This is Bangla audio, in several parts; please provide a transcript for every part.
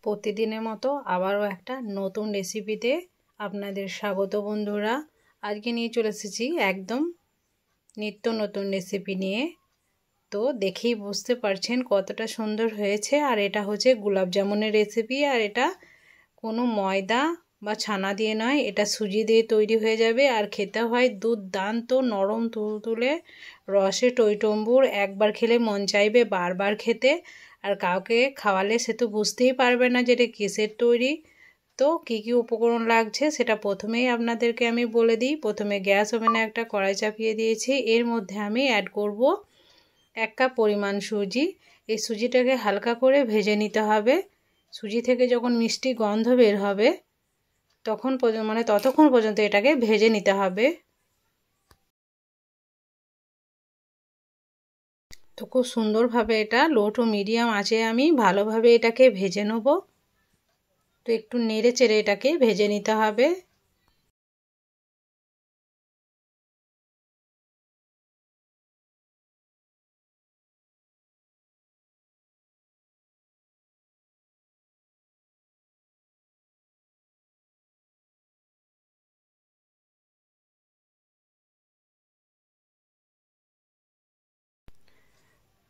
প্রতিদিনের মতো আবারও একটা নতুন রেসিপিতে আপনাদের স্বাগত বন্ধুরা। আজকে নিয়ে চলে এসেছি একদম নিত্য নতুন রেসিপি নিয়ে। তো দেখেই বুঝতে পারছেন কতটা সুন্দর হয়েছে। আর এটা হচ্ছে গোলাপ জামুনের রেসিপি। আর এটা কোনো ময়দা বা ছানা দিয়ে নয়, এটা সুজি দিয়ে তৈরি হয়ে যাবে। আর খেতে হয় দুর্দান্ত নরম তুলতুলে রসে টইটম্বুর। একবার খেলে মন চাইবে বারবার খেতে। আর কাউকে খাওয়ালে সে তো বুঝতেই পারবে না যে এটা কিসের তৈরি। তো কি কি উপকরণ লাগছে সেটা প্রথমেই আপনাদেরকে আমি বলে দিই। প্রথমে গ্যাস ওভেনে একটা কড়াই চাপিয়ে দিয়েছি। এর মধ্যে আমি অ্যাড করব 1 কাপ পরিমাণ সুজি। এই সুজিটাকে হালকা করে ভেজে নিতে হবে। সুজি থেকে যখন মিষ্টি গন্ধ বের হবে ততক্ষণ পর্যন্ত এটাকে ভেজে নিতে হবে। তো খুব সুন্দরভাবে এটা লো টু মিডিয়াম আঁচে আমি ভালোভাবে এটাকে ভেজে নেব। তো একটু নেড়ে চেড়ে এটাকে ভেজে নিতে হবে।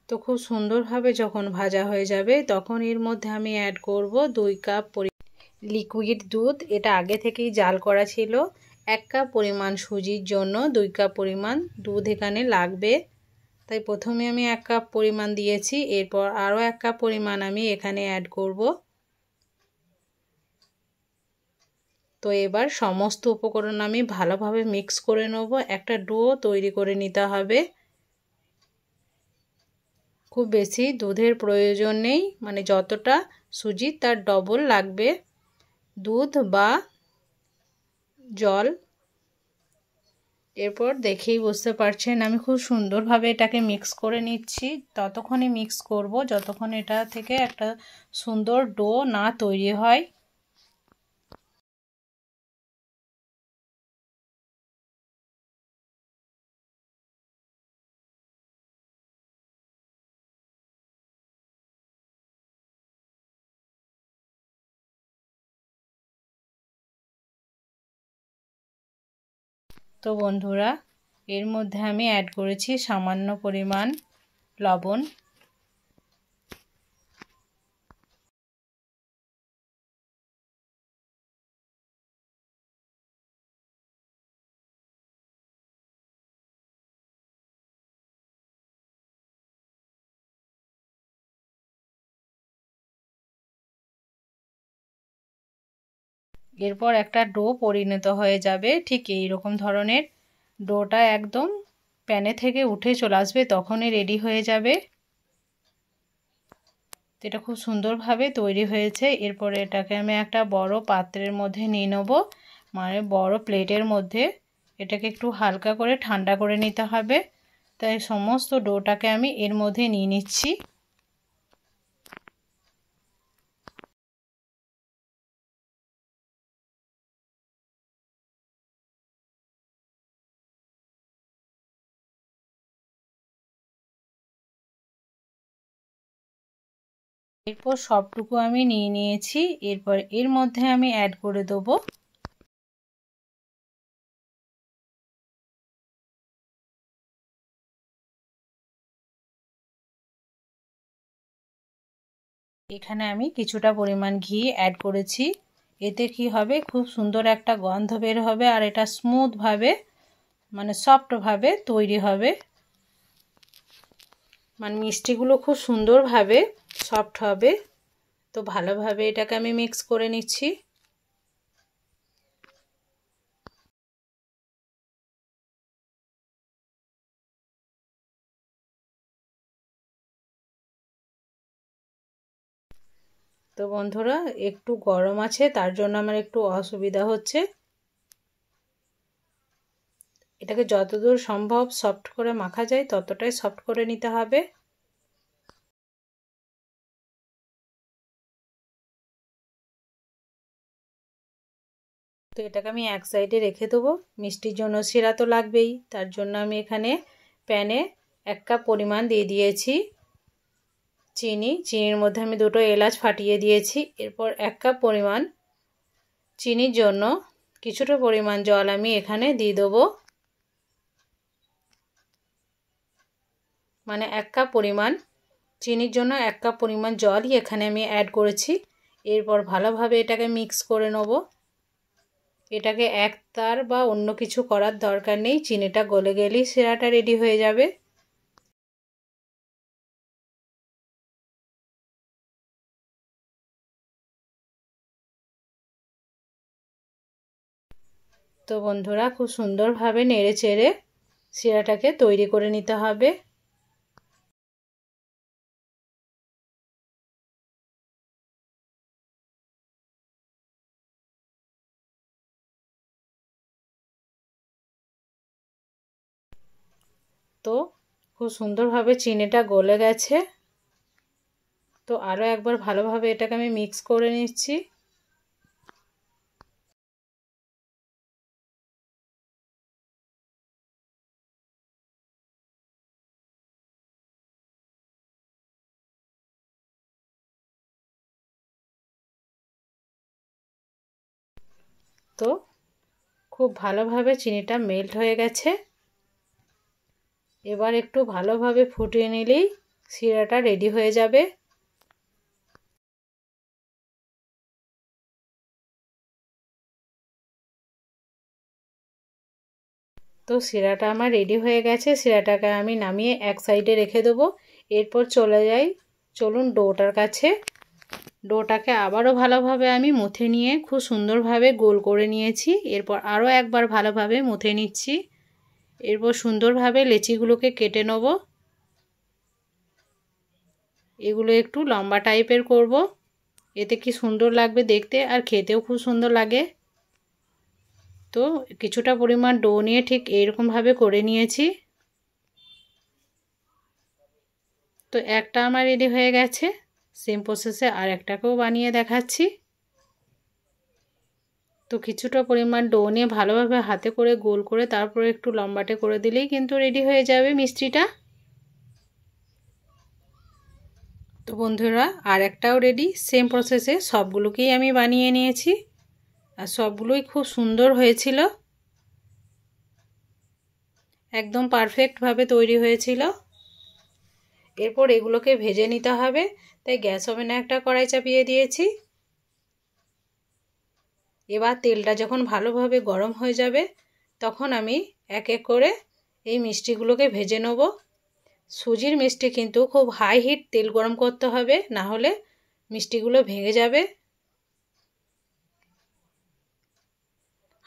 তো খুব সুন্দরভাবে যখন ভাজা হয়ে যাবে তখন এর মধ্যে আমি অ্যাড করব 2 কাপ লিকুইড দুধ। এটা আগে থেকেই জাল করা ছিল। 1 কাপ পরিমাণ সুজির জন্য 2 কাপ পরিমাণ দুধ এখানে লাগবে। তাই প্রথমে আমি 1 কাপ পরিমাণ দিয়েছি। এরপর আরও 1 কাপ পরিমাণ আমি এখানে অ্যাড করব। তো এবার সমস্ত উপকরণ আমি ভালোভাবে মিক্স করে নেব। একটা ডো তৈরি করে নিতে হবে। খুব বেশি দুধের প্রয়োজন নেই, যতটা সুজি তার ডবল লাগবে দুধ বা জল। এরপর দেখেই বুঝতে পারছেন আমি খুব সুন্দরভাবে এটাকে মিক্স করে নিচ্ছি। ততক্ষণই মিক্স করব যতক্ষণ এটা থেকে একটা সুন্দর ডো না তৈরি হয়। তো বন্ধুরা, এর মধ্যে আমি অ্যাড করেছি সামান্য পরিমাণ লবণ। এরপর একটা ডো পরিণত হয়ে যাবে ঠিক এই রকম ধরনের। ডোটা একদম প্যানে থেকে উঠে চলে আসবে তখনই রেডি হয়ে যাবে। এটা খুব সুন্দরভাবে তৈরি হয়েছে। এরপরে এটাকে আমি একটা বড় পাত্রের মধ্যে নিয়ে নেব, বড় প্লেটের মধ্যে। এটাকে একটু হালকা করে ঠান্ডা করে নিতে হবে। তাই সমস্ত ডোটাকে আমি এর মধ্যে নিয়ে নিচ্ছি। এরপর সবটুকু আমি নিয়ে নিয়েছি। এরপর এর মধ্যে আমি অ্যাড করে দেবো এখানে আমি কিছুটা পরিমাণ ঘি অ্যাড করেছি। এতে কি হবে, খুব সুন্দর একটা গন্ধ বের হবে। আর এটা স্মুথভাবে সফটভাবে তৈরি হবে। মিষ্টিগুলো খুব সুন্দরভাবে সফট হবে। তো ভালোভাবে এটাকে আমি মিক্স করে নিচ্ছি। তো বন্ধুরা, একটু গরম আছে তার জন্য আমার একটু অসুবিধা হচ্ছে। এটাকে যতদূর সম্ভব সফট করে মাখা যায় ততটাই সফট করে নিতে হবে। তো এটাকে আমি এক সাইডে রেখে দেবো। মিষ্টির জন্য শিরা তো লাগবেই, তার জন্য আমি এখানে প্যানে 1 কাপ পরিমাণ দিয়ে দিয়েছি চিনির মধ্যে আমি দুটো এলাচ ফাটিয়ে দিয়েছি। এরপর 1 কাপ পরিমাণ চিনির জন্য কিছুটা পরিমাণ জল আমি এখানে দিয়ে দেবো। মানে 1 কাপ পরিমাণ চিনির জন্য 1 কাপ পরিমাণ জলই এখানে আমি অ্যাড করেছি। এরপর ভালোভাবে এটাকে মিক্স করে নেব। এটাকে একতার বা অন্য কিছু করার দরকার নেই, চিনিটা গলে গেলেই শিরাটা রেডি হয়ে যাবে। তো বন্ধুরা খুব সুন্দরভাবে নেড়ে চেড়ে শিরাটাকে তৈরি করে নিতে হবে। তো খুব সুন্দরভাবে চিনিটা গলে গেছে। তো আরও একবার ভালোভাবে এটাকে আমি মিক্স করে নিচ্ছি। তো খুব ভালোভাবে চিনিটা মেল্ট হয়ে গেছে। এবার একটু ভালোভাবে ফুটিয়ে নিলেই শিরাটা রেডি হয়ে যাবে। তো শিরাটা আমার রেডি হয়ে গেছে। শিরাটাকে আমি নামিয়ে এক সাইডে রেখে দেবো। এরপর চলুন ডোটার কাছে। ডোটাকে আবারও ভালোভাবে আমি মুথে নিয়ে খুব সুন্দরভাবে গোল করে নিয়েছি। এরপর আরও একবার ভালোভাবে মুথে নিচ্ছি। এরপর সুন্দরভাবে লেচিগুলোকে কেটে নেব। এগুলো একটু লম্বা টাইপের করব, এতে কি সুন্দর লাগবে দেখতে, আর খেতেও খুব সুন্দর লাগে। তো কিছুটা পরিমাণ ডো নিয়ে ঠিক এইরকমভাবে করে নিয়েছি। তো একটা আমার রেডি হয়ে গেছে। সেম প্রসেসে আর একটাকেও বানিয়ে দেখাচ্ছি। তো কিছুটা পরিমাণ ডো নিয়ে ভালোভাবে হাতে করে গোল করে তারপরে একটু লম্বাটে করে দিলেই কিন্তু রেডি হয়ে যাবে মিষ্টিটা। তো বন্ধুরা আর একটাও রেডি। সেম প্রসেসে সবগুলোকেই আমি বানিয়ে নিয়েছি আর সবগুলোই খুব সুন্দর হয়েছিল, একদম পারফেক্টভাবে তৈরি হয়েছিল। এরপর এগুলোকে ভেজে নিতে হবে। তাই গ্যাস ওভেনে একটা কড়াই চাপিয়ে দিয়েছি। এবার তেলটা যখন ভালোভাবে গরম হয়ে যাবে তখন আমি এক এক করে এই মিষ্টিগুলোকে ভেজে নেব। সুজির মিষ্টি কিন্তু খুব হাই হিট তেল গরম করতে হবে, না হলে মিষ্টিগুলো ভেঙে যাবে।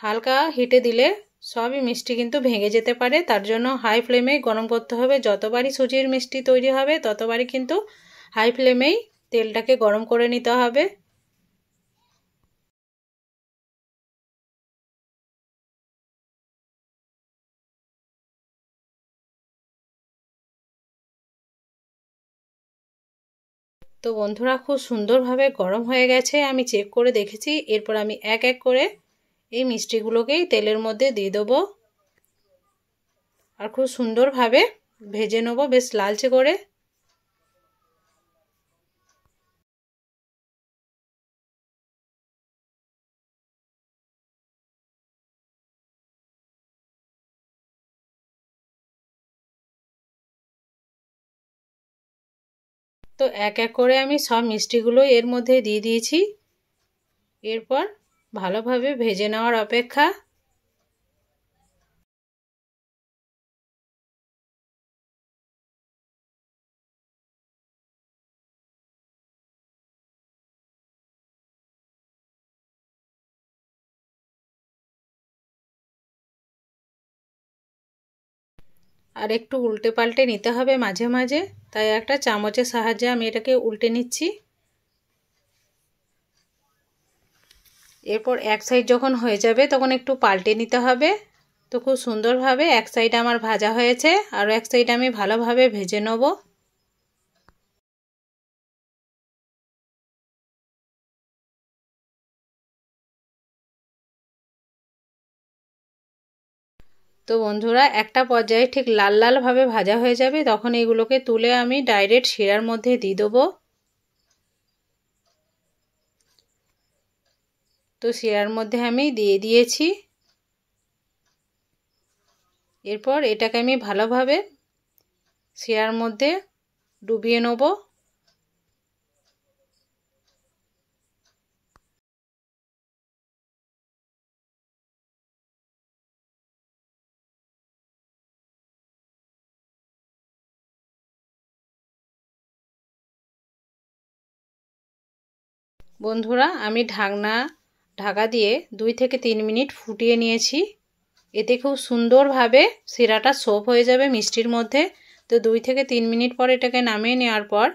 হালকা হিটে দিলে সবই মিষ্টি কিন্তু ভেঙে যেতে পারে, তার জন্য হাই ফ্লেমে গরম করতে হবে। যতবারই সুজির মিষ্টি তৈরি হবে ততবারই কিন্তু হাই ফ্লেমেই তেলটাকে গরম করে নিতে হবে। তো বন্ধুরা খুব সুন্দরভাবে গরম হয়ে গেছে, আমি চেক করে দেখেছি। এরপর আমি এক এক করে এই মিষ্টিগুলোকেই তেলের মধ্যে দিয়ে দেবো আর খুব সুন্দরভাবে ভেজে নেবো বেশ লালচে করে। তো এক এক করে আমি সব মিষ্টিগুলো এর মধ্যে দিয়ে দিয়েছি। এরপর ভালোভাবে ভেজে নেওয়ার অপেক্ষা। আর একটু উল্টে পাল্টে নিতে হবে মাঝে মাঝে, তাই একটা চামচের সাহায্যে আমি এটাকে উল্টে নিচ্ছি। এরপর এক সাইড যখন হয়ে যাবে তখন একটু পাল্টে নিতে হবে। তো খুব সুন্দরভাবে এক সাইড আমার ভাজা হয়েছে, আর এক সাইড আমি ভালোভাবে ভেজে নেব। তো তো বন্ধুরা একটা পর্যায়ে ঠিক লাল লাল ভাবে ভাজা হয়ে যাবে, তখন এগুলোকে তুলে আমি ডাইরেক্ট শিরার মধ্যে দিয়ে দেবো। তো শিরার মধ্যে আমি দিয়ে দিয়েছি। এরপর এটাকে আমি ভালোভাবে শিরার মধ্যে ডুবিয়ে নেব। বন্ধুরা আমি ঢাকা দিয়ে 2 থেকে 3 মিনিট ফুটিয়ে নিয়েছি। এতে খুব সুন্দরভাবে শিরাটা সোপ হয়ে যাবে মিষ্টির মধ্যে। তো 2 থেকে 3 মিনিট পর এটাকে নামিয়ে নেওয়ার পর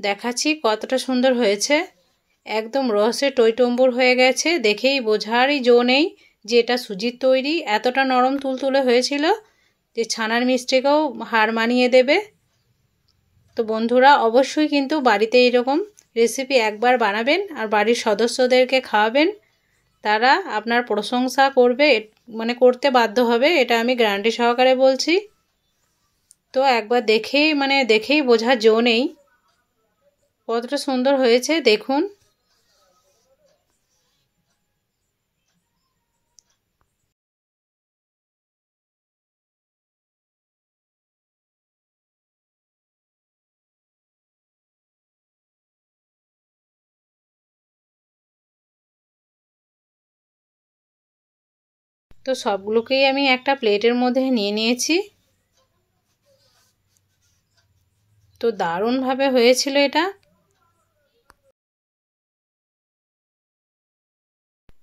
দেখাচ্ছি কতটা সুন্দর হয়েছে। একদম রসে টইটম্বুর হয়ে গেছে, দেখেই বোঝারই জো নেই যে এটা সুজির তৈরি। এতটা নরম তুলতুলে হয়েছিল যে ছানার মিষ্টিকেও হার মানিয়ে দেবে। তো বন্ধুরা অবশ্যই কিন্তু বাড়িতে এরকম রেসিপি একবার বানাবেন আর বাড়ির সদস্যদেরকে খাওয়াবেন। তারা আপনার প্রশংসা করবে, মানে করতে বাধ্য হবে, এটা আমি গ্যারান্টি সহকারে বলছি। তো একবার দেখেই বোঝার জো নেই কতটা সুন্দর হয়েছে, দেখুন। তো সবগুলোকেই আমি একটা প্লেটের মধ্যে নিয়ে নিয়েছি। তো দারুণভাবে হয়েছিল এটা।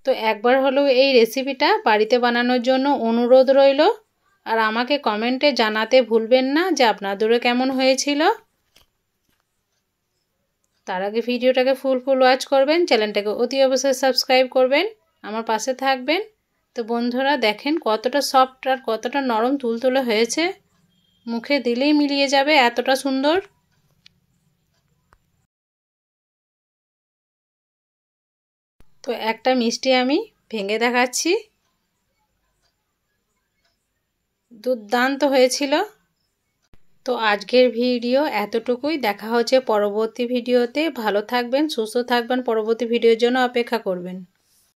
তো একবার হলেও এই রেসিপিটা বাড়িতে বানানোর জন্য অনুরোধ রইল। আর আমাকে কমেন্টে জানাতে ভুলবেন না যে আপনাদেরও কেমন হয়েছিল। তার আগে ভিডিওটাকে ফুল ওয়াচ করবেন, চ্যানেলটাকে অতি অবশ্যই সাবস্ক্রাইব করবেন, আমার পাশে থাকবেন। তো বন্ধুরা দেখেন কতটা সফট আর কতটা নরম তুলতুলে হয়েছে, মুখে দিলেই মিলিয়ে যাবে এতটা সুন্দর। তো একটা মিষ্টি আমি ভেঙে দেখাচ্ছি, দুর্দান্ত হয়েছিল। তো আজকের ভিডিও এতটুকুই, দেখা হচ্ছে পরবর্তী ভিডিওতে। ভালো থাকবেন, সুস্থ থাকবেন, পরবর্তী ভিডিওর জন্য অপেক্ষা করবেন।